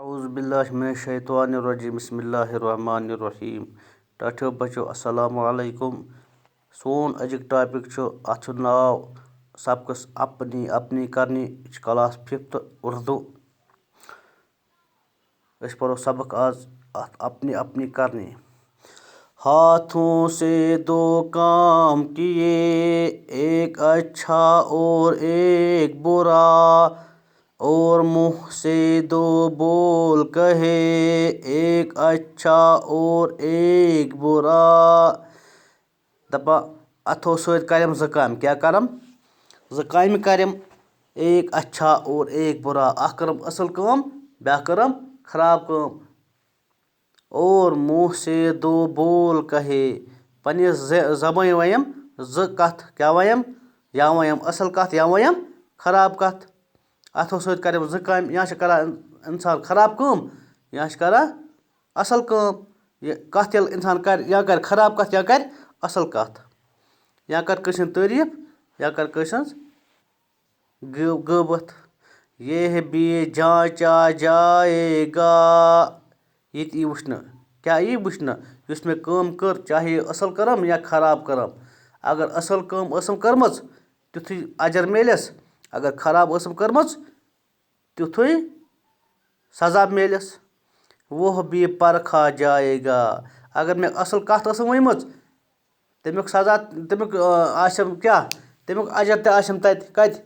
اعوذ باللہ من الشیطان الرجیم بسم اللہ الرحمن الرحیم ٹاٹھیو بچو السلام علیکم. سون أزیُک ٹاپک چھُ اَتھ چھُ ناو سبقس اپنی اپنی کرنی یہِ چھُ کلاس 5th اردو. أسۍ پرو سبق آز اَتھ اپنی اپنی کرنی. ہاتھوں سے دو کام کیے ایک اچھا اور ایک برا اور منہ سے دو بول کہے ایک اچھا اور ایک برا. دپان اتھو سۭتۍ کریم زٕ کامہِ. کیٛاہ کرم؟ زٕ کامہِ کریم. ایک اچھا اور ایک برا. اکھ کٔرٕم اصٕل کٲم بیٛاکھ کٔرٕم خراب کٲم. اور منہ سے دو بول کہے. پننہِ زبٲنۍ ونیم زٕ کتھ. کیٛاہ ونیم؟ یا ونیم اصٕل کتھ یا ونیم خراب کتھ. اتھو سۭتۍ کریم زٕ کامہِ. یا چھِ کران انسان خراب کٲم یا چھِ کران اصٕل کٲم. یہِ کتھ ییٚلہِ انسان کرِ یا کرِ خراب کتھ یا کرِ اصٕل کتھ. یا کرِ کٲنٛسہِ ہٕنٛز تعریٖف یا کرِ کٲنٛسہِ ہٕنٛز غٲبت. یہ بھی جانچا جائے گا. یہِ تہِ یی وٕچھنہٕ. کیٛاہ یی وٕچھنہٕ؟ یُس مےٚ کٲم کٔر چاہے یہِ اصٕل کٔرٕم یا خراب کٔرٕم. اگر اصٕل کٲم ٲسٕم کٔرمٕژ تیُتھُے اجر میلٮ۪س. اگر خراب ٲسٕم کٔرمٕژ تیُتھُے سزا میلٮ۪س. وہ بھی پرکھا جائے گا. اگر مےٚ اصٕل کتھ ٲسٕم ؤنمٕژ تمیُک سزا تمیُک آسٮ۪م کیٛاہ؟ تمیُک اجر تہِ آسٮ۪م تتہِ. کتہِ؟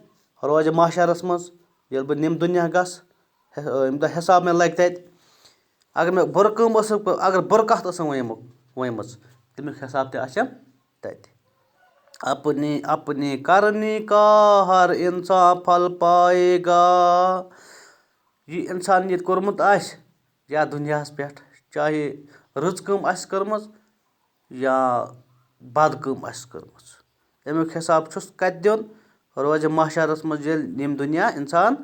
روزِ محشرس منٛز ییٚلہِ بہٕ نِمہٕ دُنیا گژھٕ. ییٚمہِ دۄہ حساب مےٚ لگہِ تتہِ. اگر مےٚ بُرٕ کٲم ٲسٕم اگر بُرٕ کتھ ٲسٕم ؤنمٕژ تمیُک حساب تہِ آسٮ۪م تتہِ. اپنی اپنی کرنی کا ہر انسان پھل پائے گا. یہِ انسان ییٚتہِ کوٚرمُت آسہِ یتھ دُنیاہس پٮ۪ٹھ چاہے رٕژ کٲم آسہِ کٔرمٕژ یا بد کٲم آسہِ کٔرمٕژ امیُک حساب چھُس کتہِ دیُن؟ روزِ محشرس منٛز ییٚلہِ ییٚمہِ دُنیا انسان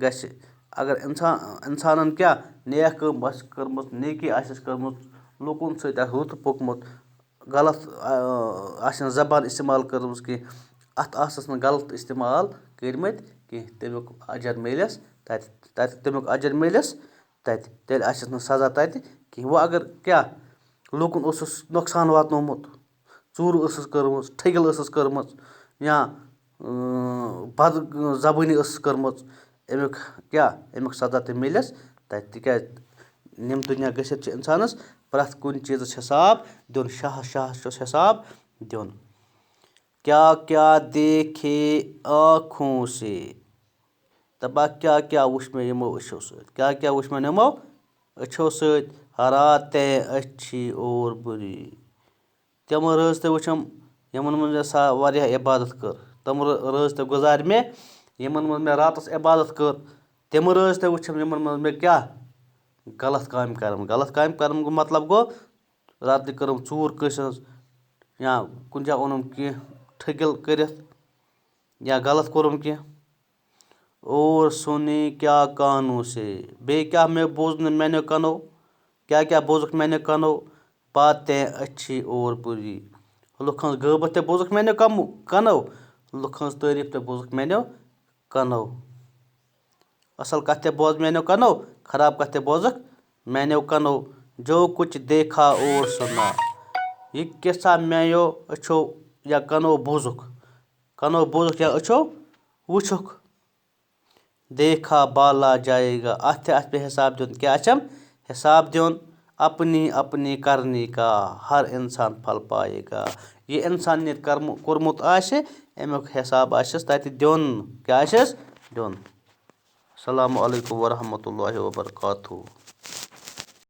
گژھِ. اگر انسانن کیٛاہ نیک کٲم آسہِ کٔرمٕژ نیکی آسٮ۪س کٔرمٕژ لُکن سۭتۍ آسہِ رُت پوٚکمُت غلط آسٮ۪ن زبان استعمال کٔرمٕژ کینٛہہ اتھ آسٮ۪س نہٕ غلط استعمال کٔرمٕتۍ کینٛہہ تمیُک اجر میلٮ۪س تتہِ. تمیُک اجر میلٮ۪س تتہِ. تیٚلہِ آسٮ۪س نہٕ سزا تتہِ کینٛہہ. وۄنۍ اگر کیٛاہ لُکن اوسُس نۄقصان واتنومُت ژوٗر ٲسٕس کٔرمٕژ ٹھٔگِل ٲسٕس کٔرمٕژ یا بد زبٲنی ٲسٕس کٔرمٕژ امیُک کیٛاہ امیُک سزا تہِ میلٮ۪س تتہِ. تِکیٛازِ ییٚمہِ دُنیا گٔژھِتھ چھِ انسانس پرٛٮ۪تھ کُنہِ چیٖزس حساب دیُن. شاہس چھُس حساب دیُن. کیا کیا دیکھے آنکھوں سے. دپان کیٛاہ کیٛاہ وٕچھ مےٚ یِمو أچھو سۭتۍ. کیٛاہ کیٛاہ وٕچھ مےٚ یِمو أچھو سۭتۍ؟ راتیں اچھی اور بُری. تِم رٲژ تہِ وٕچھم یِمن منٛز مےٚ واریاہ عبادت کٔر. تِم رٲژ تہِ گُزارِ مےٚ یِمن منٛز مےٚ راتس عبادت کٔر. تِم رٲژ تہِ وٕچھم یِمن منٛز مےٚ کیٛاہ غلط کامہِ کرم. غلط کامہِ کرم مطلب گوٚو راتہٕ کٔرٕم ژوٗر کٲنٛسہِ ہٕنٛز یا کُنہِ جایہِ اوٚنُم کینٛہہ ٹھٔگِل کٔرِتھ یا غلط کوٚرُم کینٛہہ. اور سُنی کیا کانوں سے. بیٚیہِ کیٛاہ مےٚ بوٗز نہٕ میانیو کَنو. کیٛاہ کیٛاہ بوٗزُکھ میانیو کَنو؟ باتیں اچھی اور بُری. لُکھ ہٕنٛز غٲبت تہِ بوٗزُکھ میانیو کَنو. لُکھ ہٕنٛز تعریٖف تہِ بوٗزُکھ میانیو کَنو. اصل کتھ تہِ بوزٕ میانیو کَنو خراب کتھ تہِ بوزُکھ میانیو کَنو. جو کچھ دیکھا اور سنا. یہِ کیٛاہ میانیو أچھو یا کَنو بوٗزُکھ. کَنو بوٗزُکھ یا أچھو وٕچھُکھ. دیکھا بالا جائے گا. اتھ تہِ آسہِ مےٚ حساب دیُن. کیٛاہ آسٮ۪م حساب دیُن؟ اپنی اپنی کرنی کا ہر انسان پھل پائے گا. یہِ انسان ییٚتہِ کوٚرمُت آسہِ امیُک حساب آسٮ۪س تتہِ دیُن. کیٛاہ آسٮ۪س دیُن؟ السلام علیکم ورحمتہ اللہ وبرکاتہ.